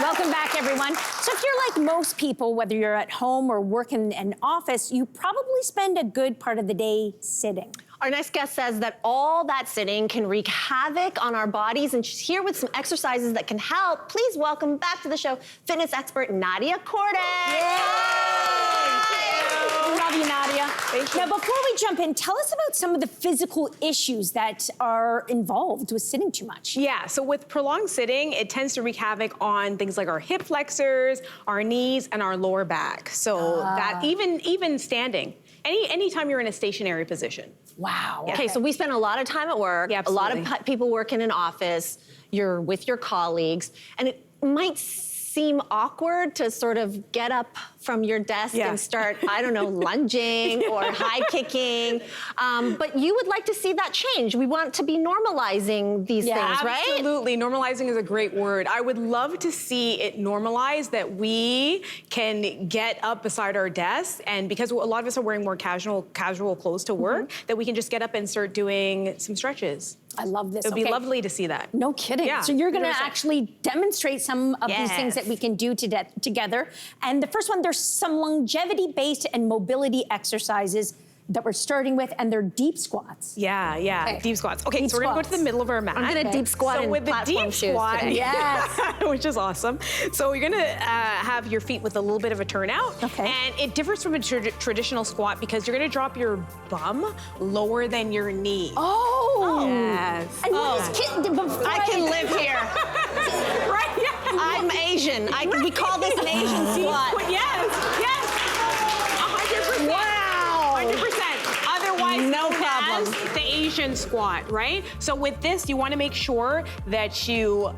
Welcome back, everyone. So if you're like most people, whether you're at home or work in an office, you probably spend a good part of the day sitting. Our next guest says that all that sitting can wreak havoc on our bodies, and she's here with some exercises that can help. Please welcome back to the show fitness expert Nadia Cordick. Love you, Nadia. Thank you. Now, before we jump in, tell us about some of the physical issues that are involved with sitting too much. Yeah, so with prolonged sitting, it tends to wreak havoc on things like our hip flexors, our knees, and our lower back. So that even standing, anytime you're in a stationary position. Wow. Okay, so we spend a lot of time at work. Yeah, a lot of absolutely. people work in an office. You're with your colleagues, and it might seem awkward to sort of get up from your desk and start, I don't know, lunging or high kicking. But you would like to see that change. We want to be normalizing these things, right? Absolutely. Normalizing is a great word. I would love to see it normalized that we can get up beside our desk, and because a lot of us are wearing more casual clothes to work, that we can just get up and start doing some stretches. I love this. It would be lovely to see that. No kidding. Yeah, So you're going to 100%. actually demonstrate some of these things that we can do together. And the first one, there's some longevity-based and mobility exercises that we're starting with, and they're deep squats. Yeah, Okay. deep squats. Okay, Deep so we're gonna go squats. to the middle of our mat. I'm gonna deep squat so in with the platform deep shoes squat, today. Yes. which is awesome. So you're gonna have your feet with a little bit of a turnout. Okay. And it differs from a traditional squat because you're gonna drop your bum lower than your knee. Oh. Yes. And what is I can live here. Right? Yeah. I'm Asian. We call this an Asian squat. Yes. 100%. Wow. 100%. Otherwise, No known as problem. the Asian squat, right? So with this, you want to make sure that you,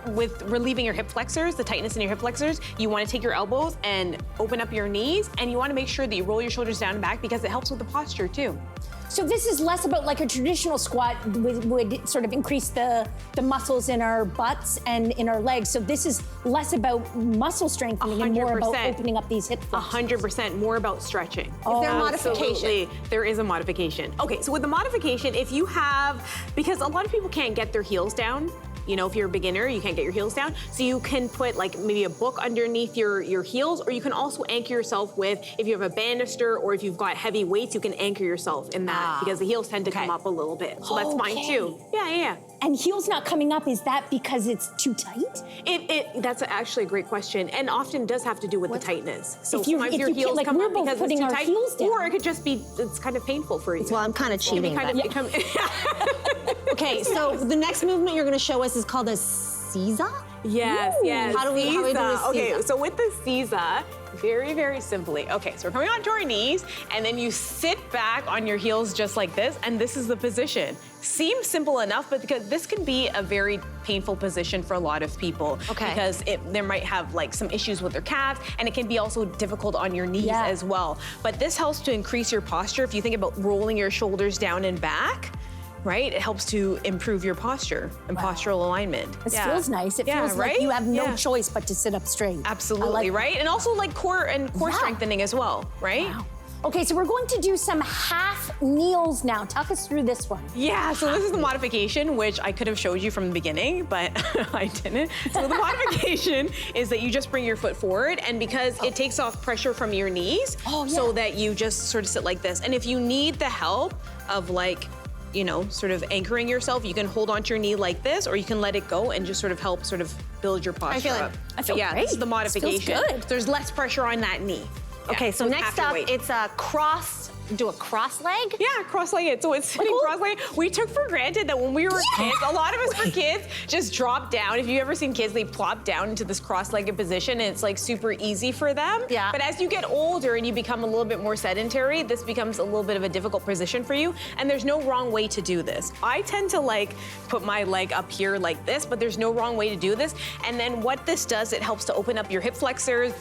with relieving your hip flexors, the tightness in your hip flexors, you want to take your elbows and open up your knees, and you want to make sure that you roll your shoulders down and back because it helps with the posture too. So this is less about like a traditional squat would sort of increase the muscles in our butts and in our legs. So this is less about muscle strengthening and more about 100%. opening up these hip flexors. 100% more about stretching. Is there a modification? Absolutely. There is a modification. Okay, so with the modification, if you have, because a lot of people can't get their heels down, you know, if you're a beginner, you can't get your heels down. So you can put like maybe a book underneath your heels, or you can also anchor yourself with, if you have a banister or if you've got heavy weights, you can anchor yourself in that because the heels tend to come up a little bit. So that's fine too. Yeah. And heels not coming up, is that because it's too tight? That's actually a great question, and often does have to do with the tightness. So If you- sometimes if your you heels like, come we're up both because putting it's too our tight, heels down. or it could just be it's kind of painful for you. Well, I'm kind of cheating. Yeah. Okay, so the next movement you're going to show us is called a Caesar. Yes. How do we do a Okay, Caesar? so with the Caesar, very simply. Okay, so we're coming onto our knees, and then you sit back on your heels just like this, and this is the position. Seems simple enough, but because this can be a very painful position for a lot of people. Okay. Because there might have like some issues with their calves, and it can be also difficult on your knees as well. But this helps to increase your posture. If you think about rolling your shoulders down and back, right? It helps to improve your posture and postural alignment. This feels nice. It feels like you have no choice but to sit up straight. Absolutely, right? And also like core strengthening as well, right? Wow. Okay, so we're going to do some half kneels now. Talk us through this one. Yeah, so this is the modification, which I could have showed you from the beginning, but I didn't. So the modification is that you just bring your foot forward, and because it takes off pressure from your knees, so that you just sort of sit like this. And if you need the help of like, you know, sort of anchoring yourself, you can hold onto your knee like this, or you can let it go and just sort of help sort of build your posture up. I feel But great. this is the modification. This feels good. There's less pressure on that knee. Okay, so with next half your up, weight. it's a cross leg? Yeah, cross-legged. So it's sitting cross-legged. We took for granted that when we were kids, a lot of us were kids, just drop down. If you've ever seen kids, they plop down into this cross-legged position, and it's like super easy for them. Yeah. But as you get older and you become a little bit more sedentary, this becomes a little bit of a difficult position for you. And there's no wrong way to do this. I tend to like put my leg up here like this, but there's no wrong way to do this. And then what this does, it helps to open up your hip flexors,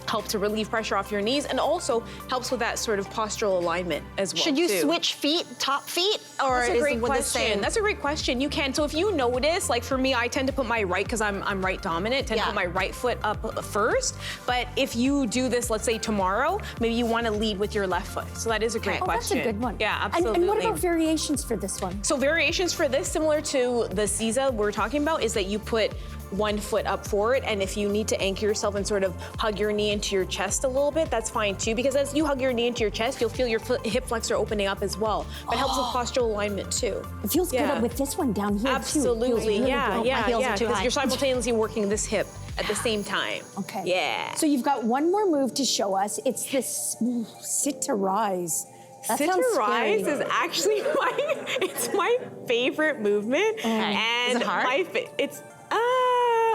help to relieve pressure off your knees, and also helps with that sort of postural alignment as well. Should you too. switch feet, top feet, or That's a is great it with the question. same? That's a great question. You can. So if you notice, like for me, I tend to put my right, because I'm right dominant, tend to put my right foot up first. But if you do this, let's say tomorrow, maybe you want to lead with your left foot. So that is a great question. That's a good one. Yeah, absolutely. And what about variations for this one? So variations for this, similar to the Caesar we're talking about, is that you put one foot up forward. And if you need to anchor yourself and sort of hug your knee into your chest a little bit, that's fine too, because as you hug your knee into your chest, you'll feel your hip flexor opening up as well. But it helps with postural alignment too. It feels good with this one down here Absolutely, too. It feels really yeah, good. yeah, my heels yeah, are too because high. you're simultaneously working this hip at the same time. Okay. Yeah. So you've got one more move to show us. It's this sit to rise. That Sit sounds to rise scary. is actually my favorite movement. And Is it hard? It's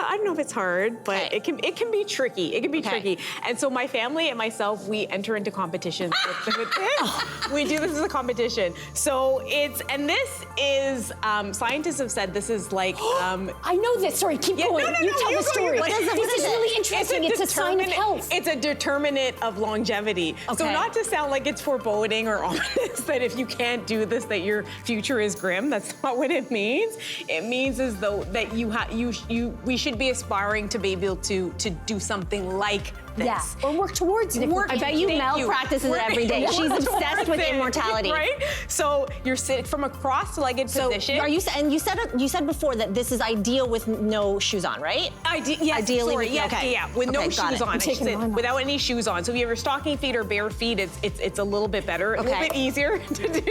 I don't know if it's hard, but Okay. it can be tricky. It can be Okay. tricky. And so my family and myself, we enter into competitions with this. We do this as a competition. So this is scientists have said this is like I know this. Sorry, keep going. no, you no, tell you the go, story. What is it? This is really interesting. It's a sign of health. It's a determinant of longevity. So Okay. not to sound like it's foreboding or ominous that if you can't do this, that your future is grim. That's not what it means. It means as though that we should be aspiring to be able to do something like this. Yeah, or work towards it. I bet you Mel practices it every day. She's obsessed with immortality. Right? So you're sitting from a cross-legged position. Are you and you said before that this is ideal with no shoes on, right? Yes, Ideally sorry, with- yes, okay. yeah, with no Okay, got shoes it. on. I'm I should taking say, mine off. without any shoes on. So if you have your stocking feet or bare feet, it's a little bit better, a little Okay. bit easier to do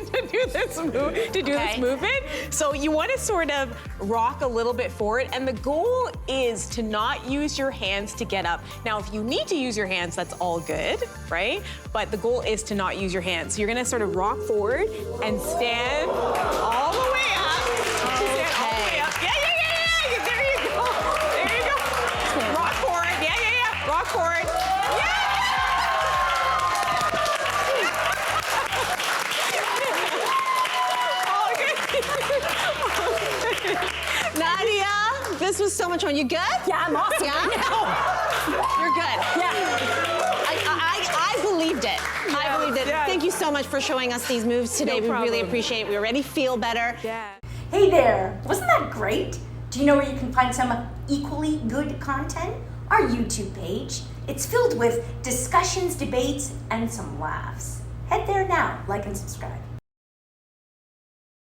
this Okay. movement. So you want to sort of rock a little bit forward, and the goal is to not use your hands to get up. Now, if you need to use your hands, that's all good, right? But the goal is to not use your hands. So you're gonna sort of rock forward and stand all the way up. Stand all the way up. Yeah. There you go. There you go. Rock forward. Yeah. Rock forward. Nadia, this was so much fun. You good? Yeah, I'm awesome. Yeah? now. You're good. Yeah. I believed it. I believed it. Yeah. Thank you so much for showing us these moves today. No we really problem. appreciate it. We already feel better. Yeah. Hey there! Wasn't that great? Do you know where you can find some equally good content? Our YouTube page. It's filled with discussions, debates, and some laughs. Head there now, like and subscribe.